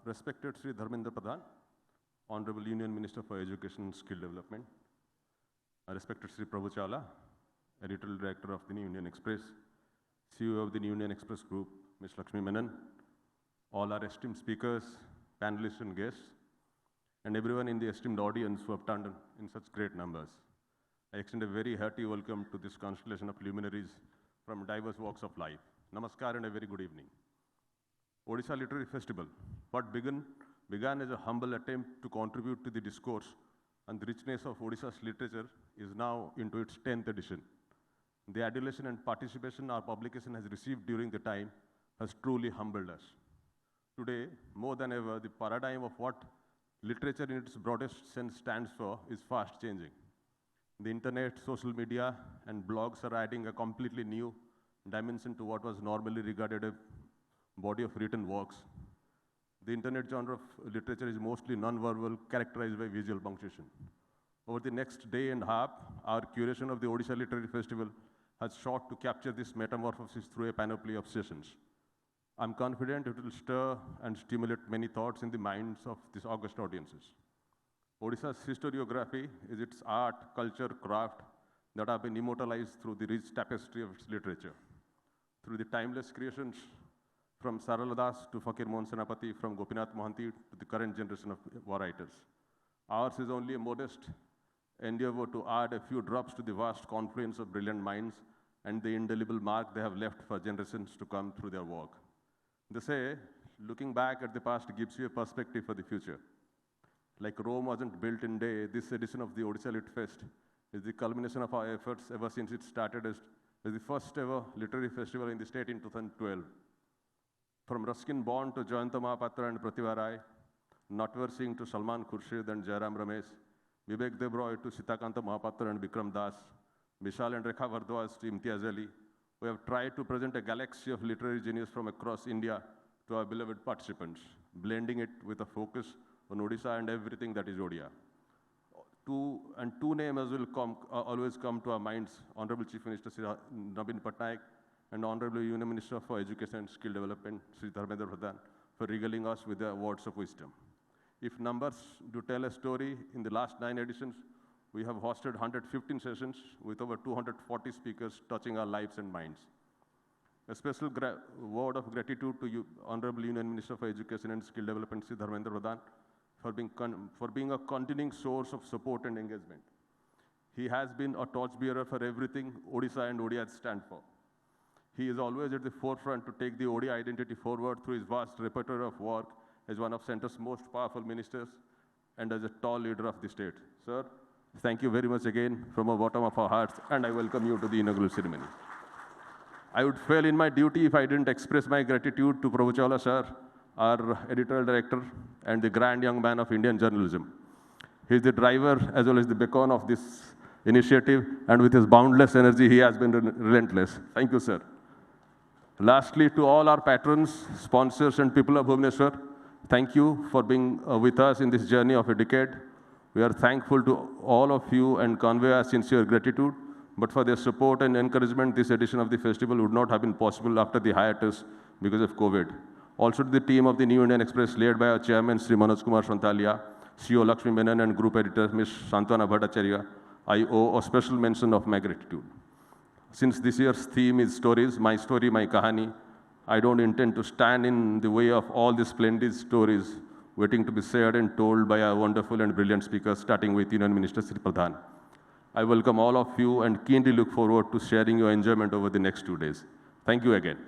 Respected Sri Dharmendra Pradhan, Honorable Union Minister for Education and Skill Development, respected Sri Prabhu Chala, Editorial Director of the New Indian Express, CEO of the New Indian Express Group, Ms. Lakshmi Menon, all our esteemed speakers, panelists and guests, and everyone in the esteemed audience who have turned in such great numbers. I extend a very hearty welcome to this constellation of luminaries from diverse walks of life. Namaskar and a very good evening. Odisha Literary Festival, what began as a humble attempt to contribute to the discourse and the richness of Odisha's literature, is now into its 10th edition. The adulation and participation our publication has received during the time has truly humbled us. Today, more than ever, the paradigm of what literature in its broadest sense stands for is fast changing. The internet, social media, and blogs are adding a completely new dimension to what was normally regarded a body of written works. The internet genre of literature is mostly non-verbal, characterized by visual punctuation. Over the next day and a half, our curation of the Odisha Literary Festival has sought to capture this metamorphosis through a panoply of sessions. I'm confident it will stir and stimulate many thoughts in the minds of these august audiences. Odisha's historiography is its art, culture, craft that have been immortalized through the rich tapestry of its literature. Through the timeless creations from Sarala Das to Fakir Mohan Senapati, from Gopinath Mohanty to the current generation of writers. Ours is only a modest endeavor to add a few drops to the vast confluence of brilliant minds and the indelible mark they have left for generations to come through their work. They say, looking back at the past gives you a perspective for the future. Like Rome wasn't built in a day, this edition of the Odisha Lit Fest is the culmination of our efforts ever since it started as the first ever literary festival in the state in 2012. From Ruskin Bond to Jayanta Mahapatra and Pratibha Rai, Natwar Singh to Salman Khurshid and Jairam Ramesh, Vivek Debroy to Sitakanta Mahapatra and Vikram Das, Vishal and Rekha Bhardwaj to Imtiaz Ali, we have tried to present a galaxy of literary genius from across India to our beloved participants, blending it with a focus on Odisha and everything that is Odia. Two names will always come to our minds, Honorable Chief Minister Sri Naveen Patnaik and Honorable Union Minister for Education and Skill Development, Sri Dharmendra Pradhan, for regaling us with their words of wisdom. If numbers do tell a story, in the last 9 editions, we have hosted 115 sessions with over 240 speakers touching our lives and minds. A special word of gratitude to you, Honorable Union Minister for Education and Skill Development, Sri Dharmendra Pradhan, for being a continuing source of support and engagement. He has been a torchbearer for everything Odisha and Odia stand for. He is always at the forefront to take the Odia identity forward through his vast repertoire of work as one of Centre's most powerful ministers and as a tall leader of the state. Sir, thank you very much again from the bottom of our hearts, and I welcome you to the inaugural ceremony. I would fail in my duty if I didn't express my gratitude to Prabhu Chawla sir, our editorial director and the grand young man of Indian journalism. He is the driver as well as the beacon of this initiative, and with his boundless energy, he has been relentless. Thank you, sir. Lastly, to all our patrons, sponsors, and people of Bhubaneswar, thank you for being with us in this journey of a decade. We are thankful to all of you and convey our sincere gratitude. But for their support and encouragement, this edition of the festival would not have been possible after the hiatus because of COVID. Also to the team of the New Indian Express, led by our chairman, Sri Manoj Kumar Santalia, CEO Lakshmi Menon, and group editor, Ms. Santwana Bhattacharya, I owe a special mention of my gratitude. Since this year's theme is stories, my story, my kahani, I don't intend to stand in the way of all these splendid stories waiting to be shared and told by our wonderful and brilliant speakers, starting with Union Minister Sri Pradhan. I welcome all of you and keenly look forward to sharing your enjoyment over the next 2 days. Thank you again.